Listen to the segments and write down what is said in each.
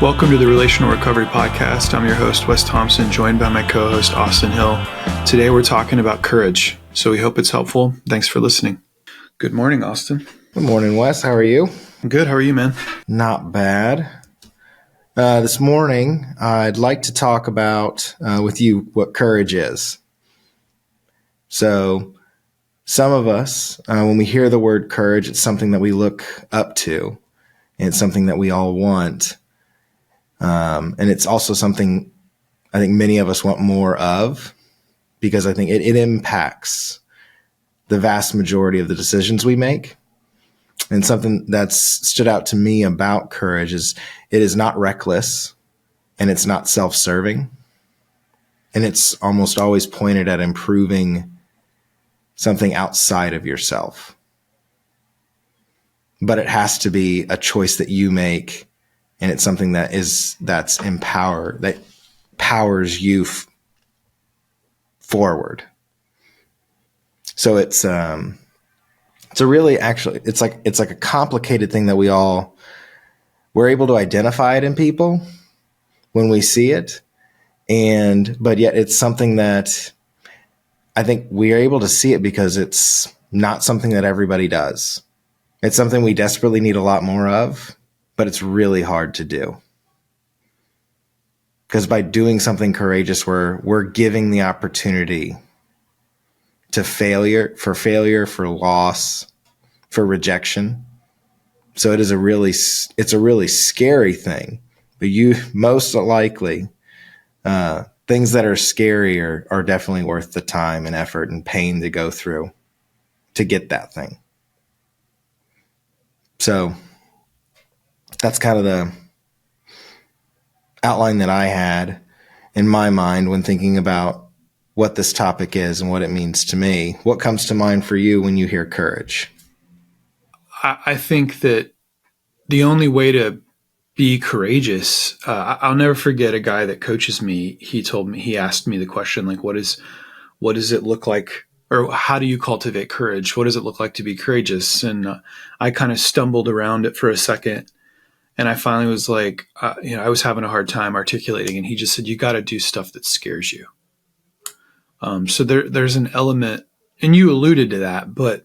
Welcome to the Relational Recovery Podcast. I'm your host, Wes Thompson, joined by my co-host, Austin Hill. Today we're talking about courage, so we hope it's helpful. Thanks for listening. Good morning, Austin. Good morning, Wes. How are you? I'm good. How are you, man? Not bad. This morning, I'd like to talk about with you what courage is. So some of us, when we hear the word courage, it's something that we look up to, and it's something that we all want. And it's also something I think many of us want more of, because I think it impacts the vast majority of the decisions we make. And something that's stood out to me about courage is it is not reckless, and it's not self-serving. And it's almost always pointed at improving something outside of yourself. But it has to be a choice that you make, and it's something that powers you forward. So it's a really, actually, it's like a complicated thing that we're able to identify it in people when we see it. But yet it's something that I think we are able to see it because it's not something that everybody does. It's something we desperately need a lot more of, but it's really hard to do. Because by doing something courageous, we're giving the opportunity to failure, for loss, for rejection. So it's a really scary thing. But you most likely, things that are scary are definitely worth the time and effort and pain to go through to get that thing. So that's kind of the outline that I had in my mind when thinking about what this topic is and what it means to me. What comes to mind for you when you hear courage? I think that the only way to be courageous, I'll never forget a guy that coaches me. He asked me the question, like, what does it look like, or how do you cultivate courage? What does it look like to be courageous? And I kind of stumbled around it for a second. And I finally was like, I was having a hard time articulating, and he just said, you got to do stuff that scares you. So there's an element, and you alluded to that, but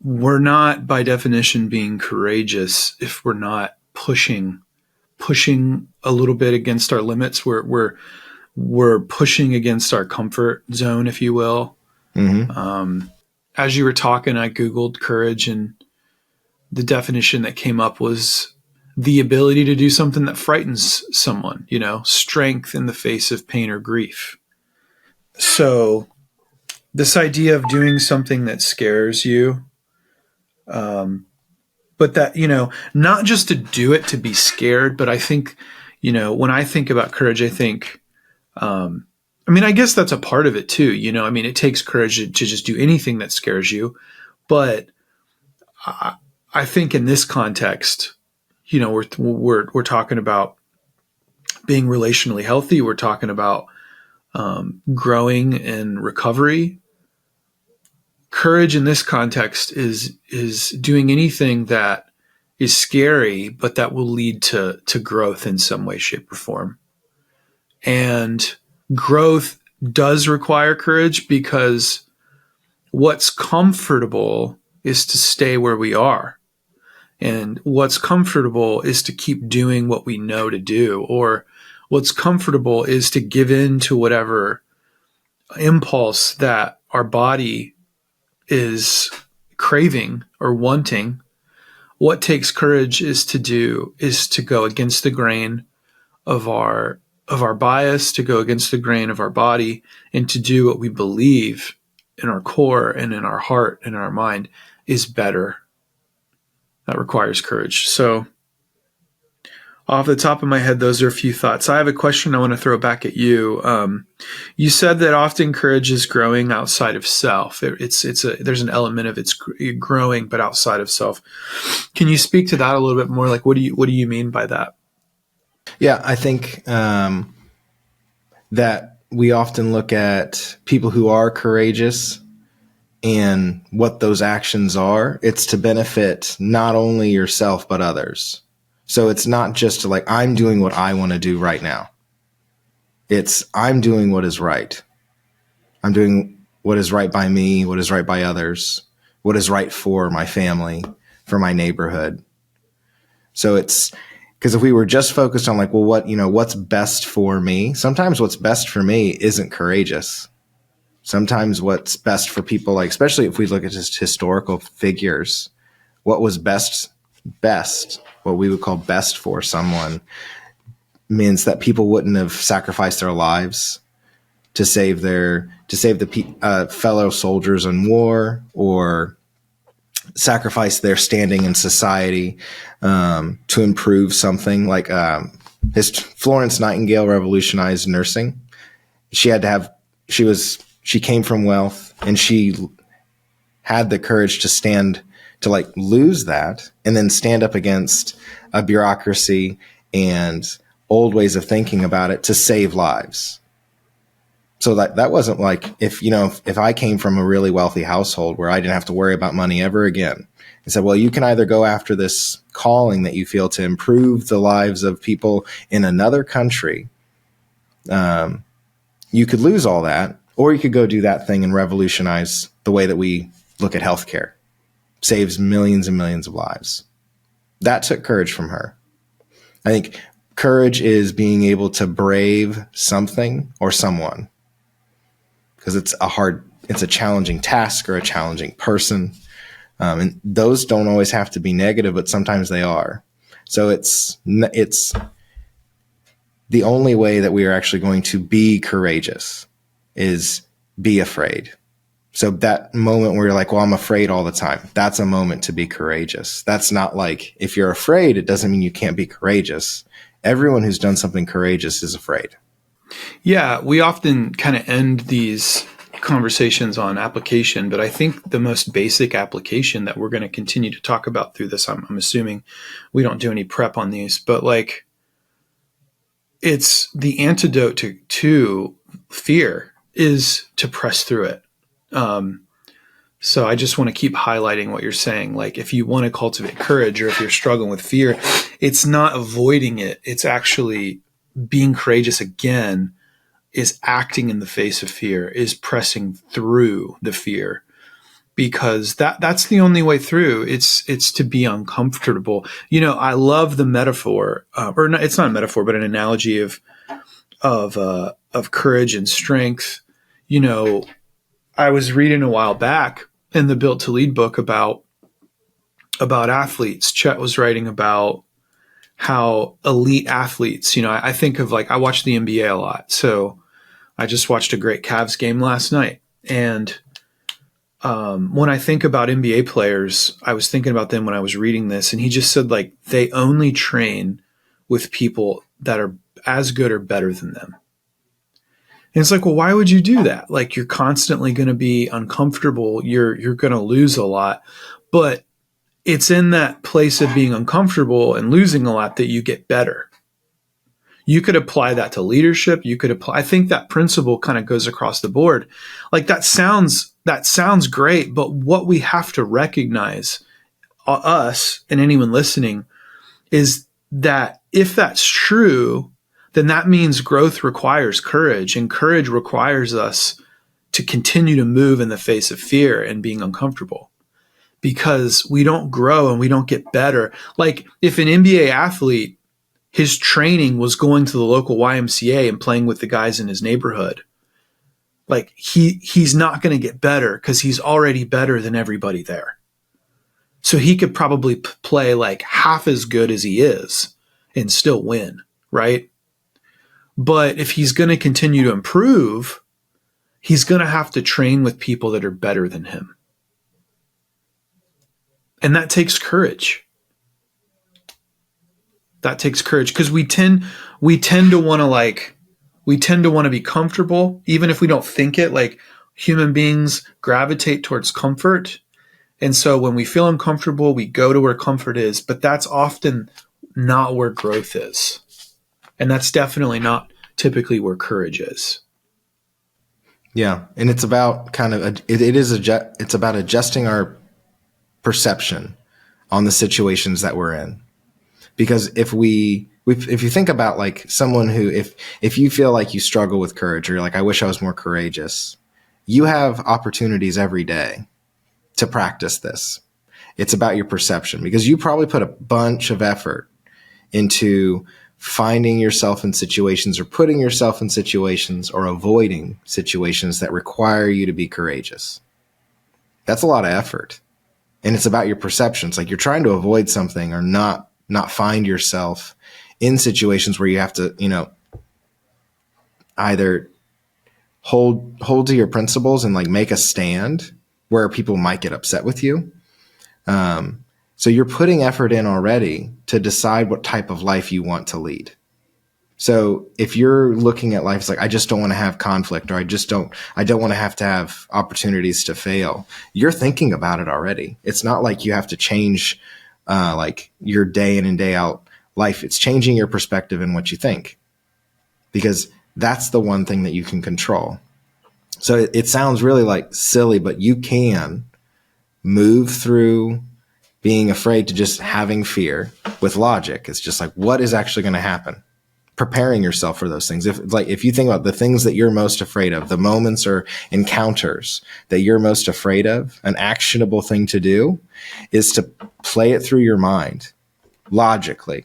we're not by definition being courageous if we're not pushing a little bit against our limits. We're pushing against our comfort zone, if you will. Mm-hmm. As you were talking, I Googled courage, and the definition that came up was the ability to do something that frightens someone, strength in the face of pain or grief. So this idea of doing something that scares you, but that, not just to do it to be scared, but I think, when I think about courage, I think, I guess that's a part of it too. It takes courage to just do anything that scares you, but I think in this context, we're talking about being relationally healthy. We're talking about growing in recovery. Courage in this context is doing anything that is scary, but that will lead to growth in some way, shape, or form. And growth does require courage, because what's comfortable is to stay where we are. And what's comfortable is to keep doing what we know to do, or what's comfortable is to give in to whatever impulse that our body is craving or wanting. What takes courage is to go against the grain of our bias, to go against the grain of our body, and to do what we believe in our core and in our heart and in our mind is better. That requires courage. So off the top of my head, those are a few thoughts. I have a question I want to throw back at you. You said that often courage is growing outside of self. There's an element of it's growing, but outside of self. Can you speak to that a little bit more? Like, what do you mean by that? Yeah, I think that we often look at people who are courageous and what those actions are. It's to benefit not only yourself, but others. So it's not just like, I'm doing what I want to do right now. It's, I'm doing what is right. I'm doing what is right by me, what is right by others, what is right for my family, for my neighborhood. So it's, because if we were just focused on like, well, what's best for me? Sometimes what's best for me isn't courageous. Sometimes what's best for people, like, especially if we look at just historical figures, what was best, what we would call best for someone means that people wouldn't have sacrificed their lives to save the fellow soldiers in war, or sacrifice their standing in society to improve something. Like Florence Nightingale revolutionized nursing. She came from wealth, and she had the courage to like lose that and then stand up against a bureaucracy and old ways of thinking about it to save lives. So that wasn't like, if I came from a really wealthy household where I didn't have to worry about money ever again, and said, well, you can either go after this calling that you feel to improve the lives of people in another country. You could lose all that, or you could go do that thing and revolutionize the way that we look at healthcare. Saves millions and millions of lives. That took courage from her. I think courage is being able to brave something or someone, because it's a challenging task or a challenging person. And those don't always have to be negative, but sometimes they are. So it's the only way that we are actually going to be courageous is be afraid. So that moment where you're like, well, I'm afraid all the time, that's a moment to be courageous. That's not like, if you're afraid, it doesn't mean you can't be courageous. Everyone who's done something courageous is afraid. Yeah, we often kind of end these conversations on application, but I think the most basic application that we're going to continue to talk about through this, I'm assuming we don't do any prep on these, but like, it's the antidote to fear is to press through it. So I just want to keep highlighting what you're saying. Like, if you want to cultivate courage, or if you're struggling with fear, it's not avoiding it. It's actually being courageous again, is acting in the face of fear, is pressing through the fear, because that's the only way through. It's to be uncomfortable. I love the metaphor, or not, it's not a metaphor, but an analogy of courage and strength. I was reading a while back in the Built to Lead book about athletes. Chet was writing about how elite athletes, I think of, like, I watch the NBA a lot. So I just watched a great Cavs game last night. And when I think about NBA players, I was thinking about them when I was reading this. And he just said, like, they only train with people that are as good or better than them. And it's like, well, why would you do that? Like, you're constantly going to be uncomfortable. You're going to lose a lot. But it's in that place of being uncomfortable and losing a lot that you get better. You could apply that to leadership. I think that principle kind of goes across the board. Like, that sounds great, but what we have to recognize, us and anyone listening, is that if that's true, then that means growth requires courage, and courage requires us to continue to move in the face of fear and being uncomfortable, because we don't grow and we don't get better. Like, if an NBA athlete, his training was going to the local YMCA and playing with the guys in his neighborhood, like, he's not going to get better because he's already better than everybody there. So he could probably play like half as good as he is and still win, right? But if he's going to continue to improve, he's going to have to train with people that are better than him. And that takes courage. That takes courage, because we tend to want to be comfortable, even if we don't think it. Like, human beings gravitate towards comfort. And so when we feel uncomfortable, we go to where comfort is, but that's often not where growth is. And that's definitely not typically where courage is. Yeah. And it's about it's about adjusting our perception on the situations that we're in. Because if you think about like someone who, if you feel like you struggle with courage, or you're like, I wish I was more courageous, you have opportunities every day to practice this. It's about your perception, because you probably put a bunch of effort into finding yourself in situations, or putting yourself in situations, or avoiding situations that require you to be courageous. That's a lot of effort. And it's about your perceptions. Like, you're trying to avoid something, or not find yourself in situations where you have to, either hold to your principles and like make a stand where people might get upset with you. So you're putting effort in already to decide what type of life you want to lead. So if you're looking at life as like, I just don't want to have conflict, or I don't want to have opportunities to fail, you're thinking about it already. It's not like you have to change like your day in and day out life. It's changing your perspective and what you think, because that's the one thing that you can control. So it sounds really like silly, but you can move through being afraid to just having fear with logic. It's just like, what is actually going to happen? Preparing yourself for those things. If you think about the things that you're most afraid of, the moments or encounters that you're most afraid of, an actionable thing to do is to play it through your mind logically.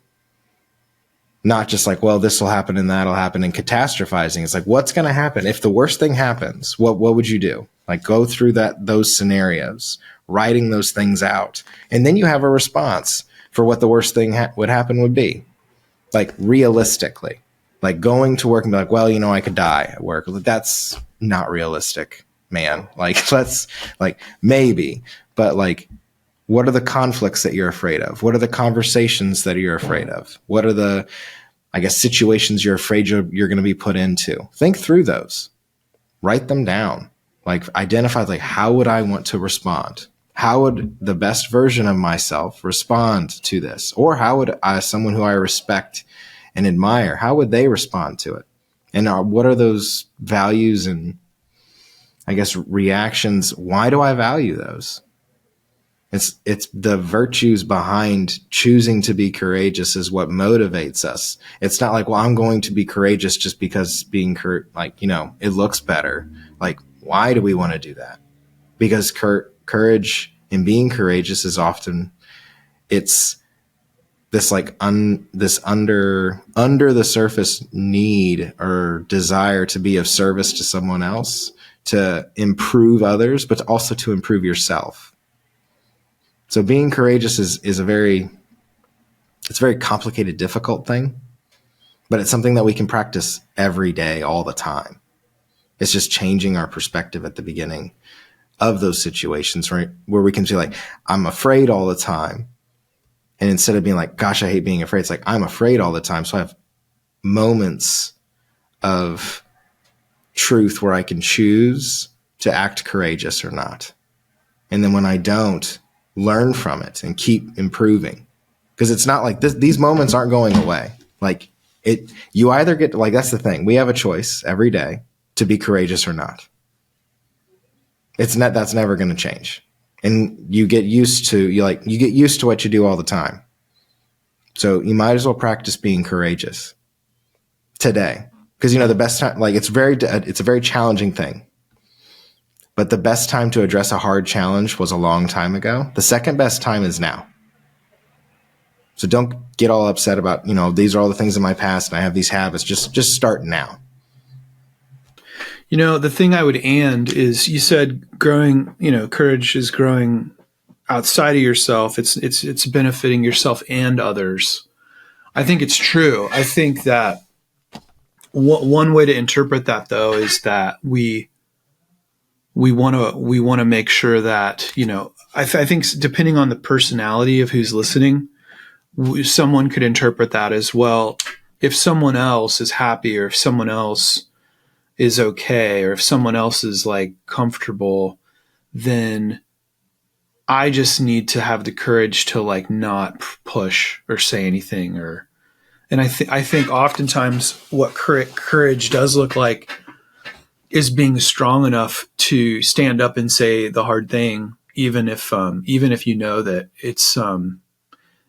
Not just like, well, this will happen and that'll happen, and catastrophizing. It's like, what's going to happen? If the worst thing happens, what would you do? Like, go through those scenarios, writing those things out. And then you have a response for what the worst thing would happen would be. Like, realistically, like going to work and be like, well, I could die at work. That's not realistic, man. Like, maybe, but like, what are the conflicts that you're afraid of? What are the conversations that you're afraid of? What are the, situations you're afraid you're going to be put into? Think through those. Write them down. Like, identify, like, how would I want to respond? How would the best version of myself respond to this? Or how would someone who I respect and admire, how would they respond to it? And what are those values and, reactions? Why do I value those? It's the virtues behind choosing to be courageous is what motivates us. It's not like, well, I'm going to be courageous just because being it looks better. Like, why do we want to do that? Because courage and being courageous is often, it's this like this under the surface need or desire to be of service to someone else, to improve others, but also to improve yourself. So being courageous is a very complicated, difficult thing, but it's something that we can practice every day, all the time. It's just changing our perspective at the beginning of those situations where we can say like, I'm afraid all the time. And instead of being like, gosh, I hate being afraid, it's like, I'm afraid all the time. So I have moments of truth where I can choose to act courageous or not. And then when I don't, learn from it and keep improving. Because it's not like these moments aren't going away. Like, you either get, like, that's the thing. We have a choice every day to be courageous or not. That's never going to change. And you get used to what you do all the time. So you might as well practice being courageous today. Because, the best time, like, it's a very challenging thing. But the best time to address a hard challenge was a long time ago. The second best time is now. So don't get all upset about, these are all the things in my past and I have these habits. Just start now. The thing I would end is, you said growing, courage is growing outside of yourself. It's benefiting yourself and others. I think it's true. I think that one way to interpret that, though, is that we want to make sure that, I think depending on the personality of who's listening, someone could interpret that as, well, if someone else is happy, or if someone else is okay, or if someone else is like comfortable, then I just need to have the courage to like not push or say anything. And I think oftentimes what courage does look like is being strong enough to stand up and say the hard thing, even if you know that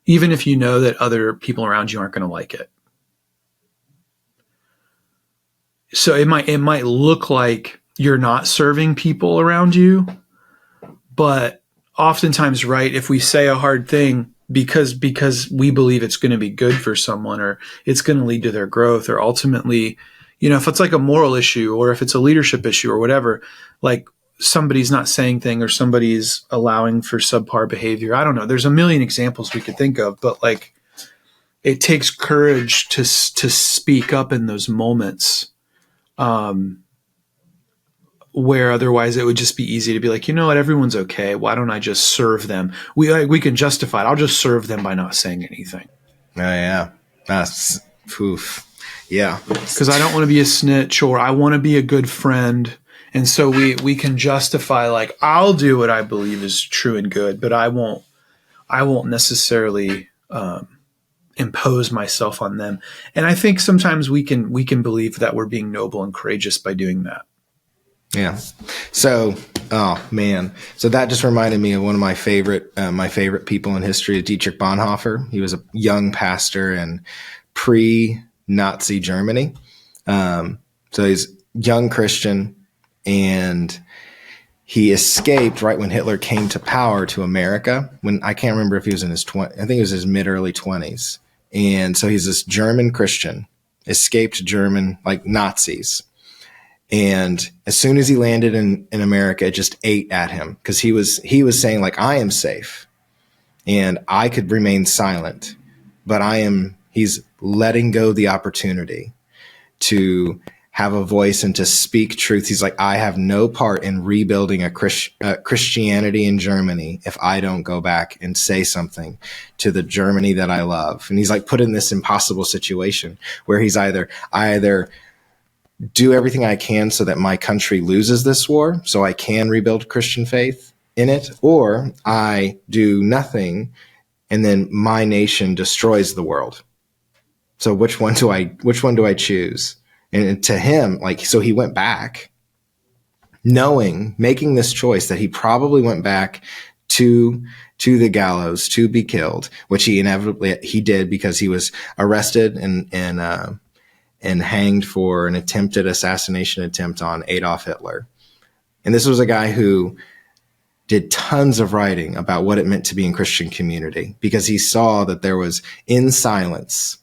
even if you know that other people around you aren't going to like it. So it might look like you're not serving people around you, but oftentimes, right, if we say a hard thing because we believe it's going to be good for someone, or it's going to lead to their growth, or ultimately, if it's like a moral issue, or if it's a leadership issue or whatever, like somebody's not saying thing, or somebody's allowing for subpar behavior. I don't know. There's a million examples we could think of, but like it takes courage to speak up in those moments. Where otherwise it would just be easy to be like, you know what, everyone's okay. Why don't I just serve them? We can justify it. I'll just serve them by not saying anything. Oh yeah, that's poof. Yeah, because I don't want to be a snitch, or I want to be a good friend, and so we can justify like, I'll do what I believe is true and good, but I won't necessarily impose myself on them. And I think sometimes we can believe that we're being noble and courageous by doing that. Yeah. So, oh man. So that just reminded me of one of my favorite people in history, Dietrich Bonhoeffer. He was a young pastor in pre-Nazi Germany. So he's a young Christian, and he escaped right when Hitler came to power to America. When I can't remember if he was in his I think it was his mid-early 20s. And so he's this German Christian, escaped German like Nazis. And as soon as he landed in America, it just ate at him, because he was saying like, I am safe and I could remain silent, but he's letting go the opportunity to have a voice and to speak truth. He's like, I have no part in rebuilding a Christianity in Germany if I don't go back and say something to the Germany that I love. And he's like put in this impossible situation where he's I either do everything I can so that my country loses this war so I can rebuild Christian faith in it, or I do nothing and then my nation destroys the world. So which one do I choose? And to him, like, so he went back making this choice that he probably went back to the gallows to be killed, which he did, because he was arrested and hanged for an attempted assassination attempt on Adolf Hitler. And this was a guy who did tons of writing about what it meant to be in Christian community, because he saw that there was, in silence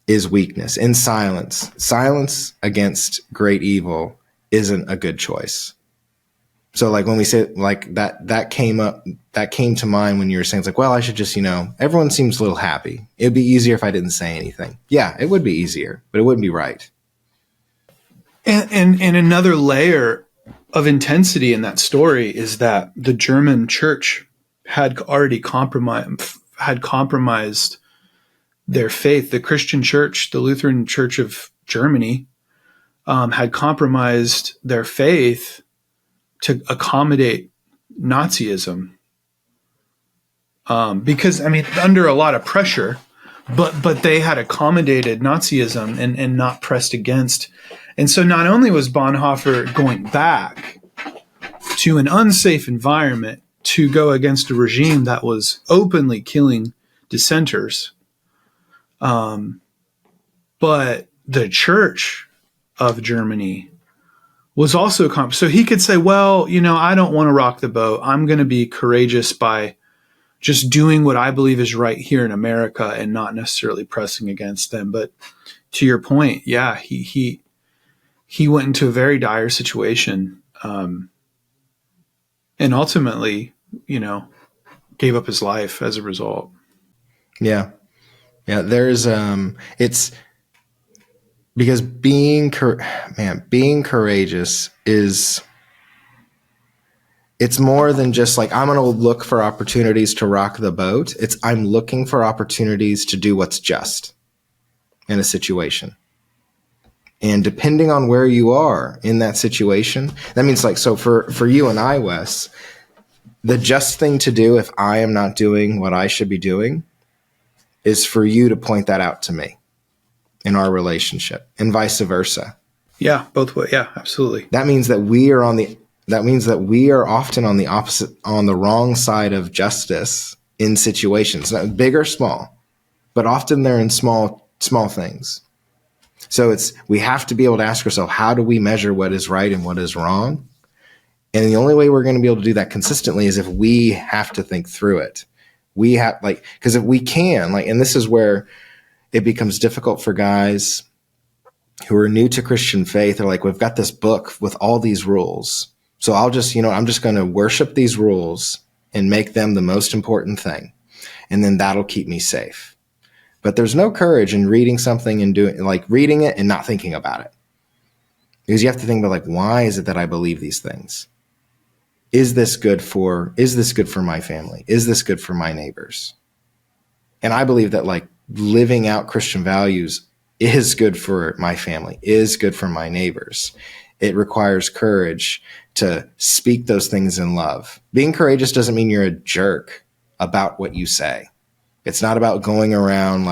is weakness. In silence against great evil isn't a good choice. So like when we say like that came to mind when you were saying, it's like, well, I should just, everyone seems a little happy. It'd be easier if I didn't say anything. Yeah, it would be easier, but it wouldn't be right. And another layer of intensity in that story is that the German church had already compromised their faith. The Christian church, the Lutheran Church of Germany, had compromised their faith to accommodate Nazism, because under a lot of pressure, but they had accommodated Nazism and not pressed against. And so not only was Bonhoeffer going back to an unsafe environment to go against a regime that was openly killing dissenters, but the Church of Germany was also so he could say, well, I don't want to rock the boat. I'm going to be courageous by just doing what I believe is right here in America and not necessarily pressing against them. But to your point, yeah, he went into a very dire situation, and ultimately, gave up his life as a result. Yeah. Yeah. There's, it's because being courageous it's more than just like, I'm going to look for opportunities to rock the boat. I'm looking for opportunities to do what's just in a situation. And depending on where you are in that situation, that means like, so for you and I, Wes, the just thing to do if I am not doing what I should be doing is for you to point that out to me in our relationship, and vice versa. Yeah, both ways. Yeah, absolutely. That means that we are often on the opposite, on the wrong side of justice in situations, not big or small, but often they're in small things. So we have to be able to ask ourselves, how do we measure what is right and what is wrong? And the only way we're going to be able to do that consistently is if we have to think through it. We have because if we can, and this is where it becomes difficult for guys who are new to Christian faith. They're like, we've got this book with all these rules. So I'm just going to worship these rules and make them the most important thing. And then that'll keep me safe. But there's no courage in reading something and reading it and not thinking about it. Because you have to think about why is it that I believe these things? Is this good for my family? Is this good for my neighbors? And I believe that living out Christian values is good for my family, is good for my neighbors. It requires courage to speak those things in love. Being courageous doesn't mean you're a jerk about what you say. It's not about going around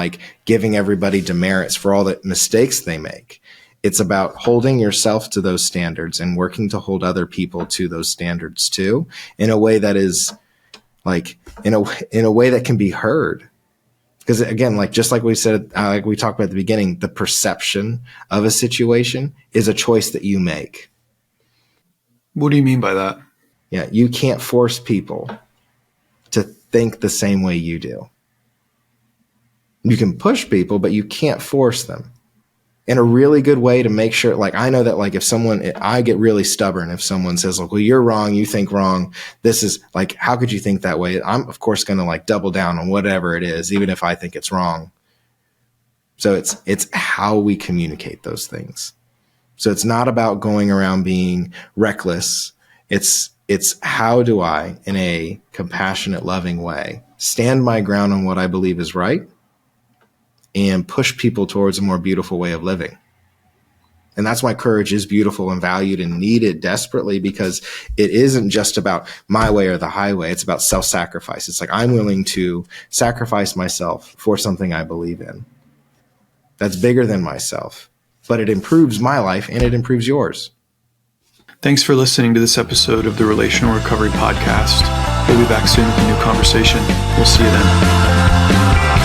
giving everybody demerits for all the mistakes they make. It's about holding yourself to those standards and working to hold other people to those standards too, in a way that is in a way that can be heard. Because again, just like we said, we talked about at the beginning, the perception of a situation is a choice that you make. What do you mean by that? Yeah, you can't force people to think the same way you do. You can push people, but you can't force them. And a really good way to make sure, I know that I get really stubborn if someone says, well, you're wrong, you think wrong. This is how could you think that way? I'm of course going to double down on whatever it is, even if I think it's wrong. So it's how we communicate those things. So it's not about going around being reckless. It's how do I, in a compassionate, loving way, stand my ground on what I believe is right and push people towards a more beautiful way of living. And that's why courage is beautiful and valued and needed desperately, because it isn't just about my way or the highway. It's about self-sacrifice. It's I'm willing to sacrifice myself for something I believe in. That's bigger than myself, but it improves my life and it improves yours. Thanks for listening to this episode of the Relational Recovery Podcast. We'll be back soon with a new conversation. We'll see you then.